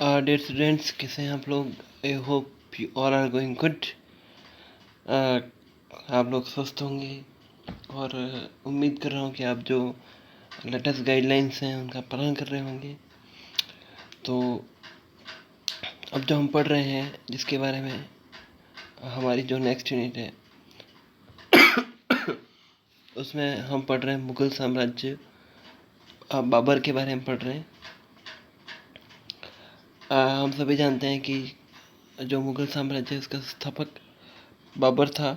Dear students, कैसे हैं आप लोग? I hope you all are going good. आप लोग स्वस्थ होंगे और उम्मीद कर रहा हूँ कि आप जो लेटेस्ट गाइडलाइंस हैं उनका पालन कर रहे होंगे। तो अब जो हम पढ़ रहे हैं, जिसके बारे में हमारी जो नेक्स्ट यूनिट है उसमें हम पढ़ रहे हैं मुग़ल साम्राज्य, बाबर के बारे में पढ़ रहे हैं। हम सभी जानते हैं कि जो मुग़ल साम्राज्य है उसका संस्थापक बाबर था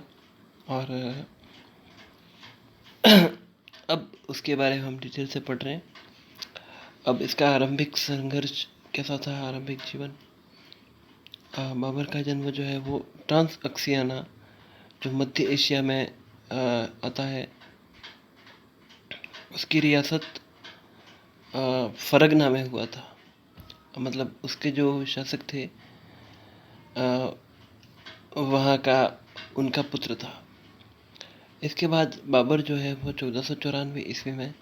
और अब उसके बारे में हम डिटेल से पढ़ रहे हैं। अब इसका आरंभिक संघर्ष कैसा था, आरंभिक जीवन। बाबर का जन्म जो है वो ट्रांस अक्सियाना, जो मध्य एशिया में आता है, उसकी रियासत फरगना में हुआ था। मतलब उसके जो शासक थे वहाँ का उनका पुत्र था। इसके बाद बाबर जो है वो 1494 ईस्वी में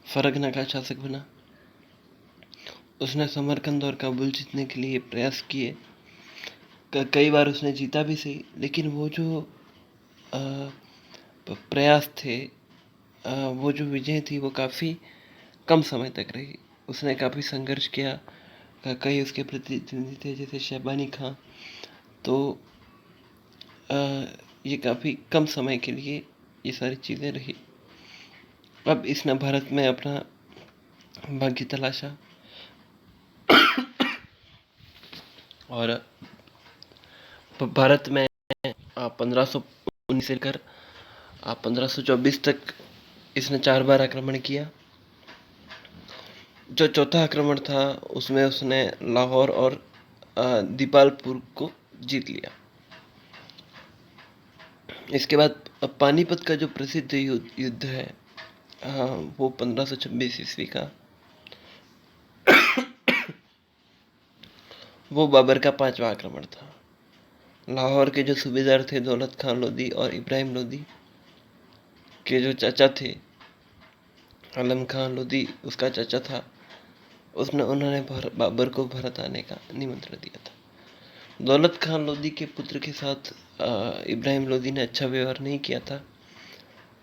फरगना का शासक बना। उसने समरकंद और काबुल जीतने के लिए प्रयास किए। कई बार उसने जीता भी सही, लेकिन वो जो प्रयास थे, वो जो विजय थी वो काफ़ी कम समय तक रही। उसने काफ़ी संघर्ष किया। कई उसके प्रतिद्वंदी थे जैसे शैबानी खां। तो ये काफ़ी कम समय के लिए ये सारी चीज़ें रही। अब इसने भारत में अपना भाग्य तलाशा और भारत में 1519 से लेकर 1524 तक इसने 4 बार आक्रमण किया। जो चौथा आक्रमण था उसमें उसने लाहौर और दीपालपुर को जीत लिया। इसके बाद पानीपत का जो प्रसिद्ध युद्ध है, वो 1526 ईस्वी का, वो बाबर का 5वां आक्रमण था। लाहौर के जो सूबेदार थे दौलत खान लोधी और इब्राहिम लोधी के जो चाचा थे, आलम खान लोधी उसका चाचा था, उन्होंने बाबर को भारत आने का निमंत्रण दिया था। दौलत खान लोधी के पुत्र के साथ इब्राहिम लोधी ने अच्छा व्यवहार नहीं किया था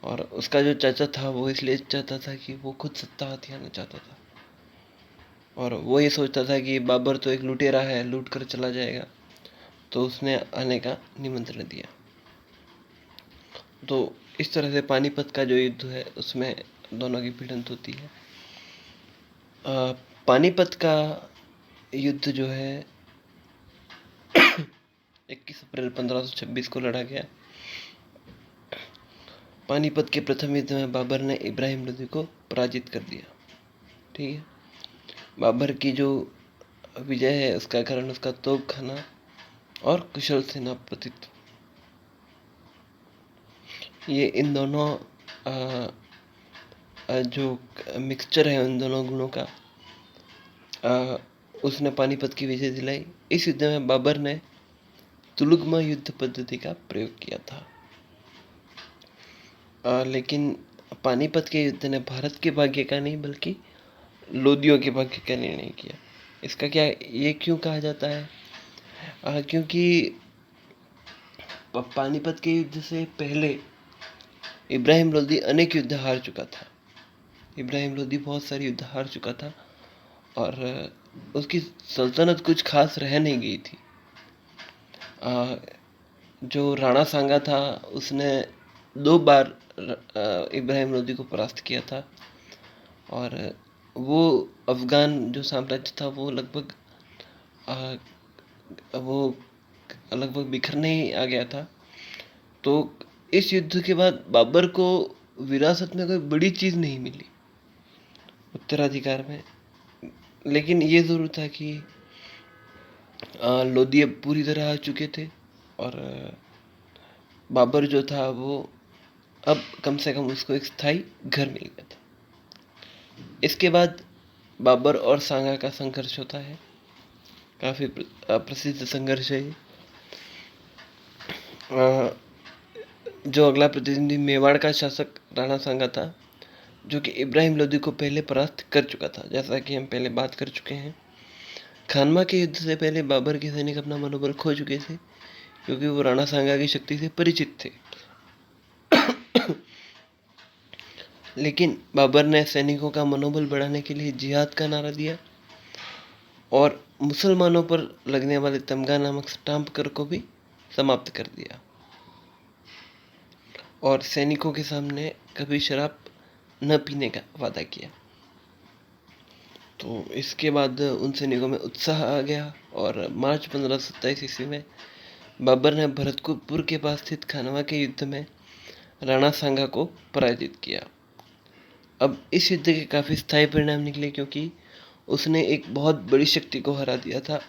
और उसका जो चाचा था वो इसलिए चाहता था कि वो खुद सत्ता हथियाना चाहता था और वो ये सोचता था कि बाबर तो एक लुटेरा है, लूट कर चला जाएगा। तो उसने आने का निमंत्रण दिया। तो इस तरह से पानीपत का जो युद्ध है उसमें दोनों की भिड़ंत होती है। पानीपत का युद्ध जो है 21 अप्रैल 1526 को लड़ा गया। पानीपत के प्रथम युद्ध में बाबर ने इब्राहिम लोधी को पराजित कर दिया। ठीक है। बाबर की जो विजय है उसका कारण उसका तोपखाना और कुशल सेनापतित्व, ये इन दोनों जो मिक्सचर है उन दोनों गुणों का, उसने पानीपत की विजय दिलाई। इस युद्ध में बाबर ने तुलुगमा युद्ध पद्धति का प्रयोग किया था। लेकिन पानीपत के युद्ध ने भारत के भाग्य का नहीं बल्कि लोदियों के भाग्य का निर्णय किया। इसका क्या, ये क्यों कहा जाता है? क्योंकि पानीपत के युद्ध से पहले इब्राहिम लोदी अनेक युद्ध हार चुका था। इब्राहिम लोदी बहुत सारे युद्ध हार चुका था और उसकी सल्तनत कुछ खास रह नहीं गई थी। जो राणा सांगा था उसने 2 बार इब्राहिम लोदी को परास्त किया था और वो अफगान जो साम्राज्य था वो लगभग बिखरने ही आ गया था। तो इस युद्ध के बाद बाबर को विरासत में कोई बड़ी चीज़ नहीं मिली उत्तराधिकार में, लेकिन ये ज़रूर था कि लोधी अब पूरी तरह आ चुके थे और बाबर जो था वो अब कम से कम उसको एक स्थायी घर मिल गया था। इसके बाद बाबर और सांगा का संघर्ष होता है। काफ़ी प्रसिद्ध संघर्ष है। जो अगला प्रतिद्वंदी मेवाड़ का शासक राणा सांगा था, जो कि इब्राहिम लोदी को पहले परास्त कर चुका था, जैसा कि हम पहले बात कर चुके हैं। खानवा के युद्ध से पहले बाबर के सैनिक अपना मनोबल खो चुके थे, क्योंकि वो राणा सांगा की शक्ति से परिचित थे। लेकिन बाबर ने सैनिकों का मनोबल बढ़ाने के लिए जिहाद का नारा दिया और मुसलमानों पर लगने वाले तमगा नामक स्टाम्प कर को भी समाप्त कर दिया और सैनिकों के सामने कभी शराब न पीने का वादा किया। तो इसके बाद उन सैनिकों में उत्साह आ गया और मार्च 1527 ईस्वी में बाबर ने भरतपुर के पास स्थित खानवा के युद्ध में राणा सांगा को पराजित किया। अब इस युद्ध के काफ़ी स्थायी परिणाम निकले, क्योंकि उसने एक बहुत बड़ी शक्ति को हरा दिया था।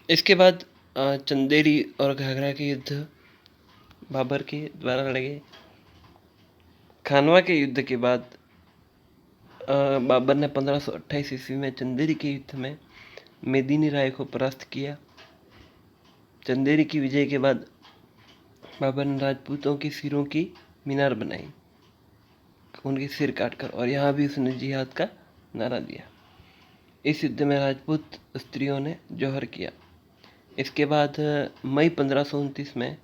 इसके बाद चंदेरी और घाघरा के युद्ध बाबर के द्वारा लड़े गए। खानवा के युद्ध के बाद बाबर ने 1528 ईस्वी में चंदेरी के युद्ध में मेदिनी राय को परास्त किया। चंदेरी की विजय के बाद बाबर ने राजपूतों के सिरों की मीनार बनाई, उनके सिर काटकर, और यहाँ भी उसने जिहाद का नारा दिया। इस युद्ध में राजपूत स्त्रियों ने जौहर किया। इसके बाद मई 1529 में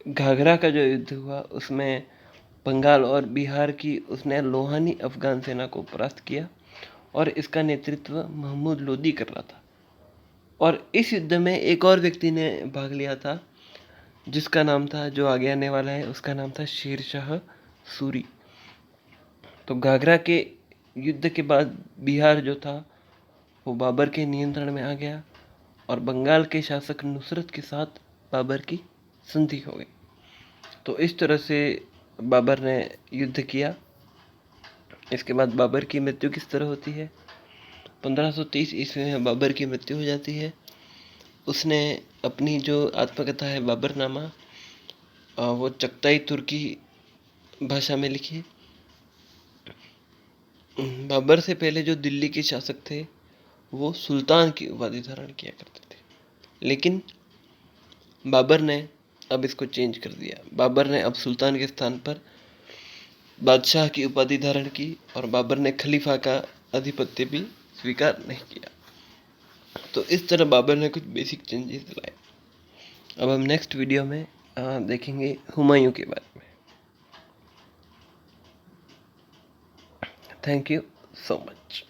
घाघरा का जो युद्ध हुआ उसमें बंगाल और बिहार की उसने लोहानी अफगान सेना को परास्त किया और इसका नेतृत्व महमूद लोदी कर रहा था। और इस युद्ध में एक और व्यक्ति ने भाग लिया था, जिसका नाम था, जो आगे आने वाला है, उसका नाम था शेरशाह सूरी। तो घाघरा के युद्ध के बाद बिहार जो था वो बाबर के नियंत्रण में आ गया और बंगाल के शासक नुसरत के साथ बाबर की संधि हो गई। तो इस तरह से बाबर ने युद्ध किया। इसके बाद बाबर की मृत्यु किस तरह होती है? 1530 ईस्वी में बाबर की मृत्यु हो जाती है। उसने अपनी जो आत्मकथा है बाबरनामा, वो चगताई तुर्की भाषा में लिखी। बाबर से पहले जो दिल्ली के शासक थे वो सुल्तान की उपाधि धारण किया करते थे, लेकिन बाबर ने अब इसको चेंज कर दिया। बाबर ने अब सुल्तान के स्थान पर बादशाह की उपाधि धारण की और बाबर ने खलीफा का आधिपत्य भी स्वीकार नहीं किया। तो इस तरह बाबर ने कुछ बेसिक चेंजेस लाए। अब हम नेक्स्ट वीडियो में देखेंगे हुमायूं के बारे में। Thank you so much.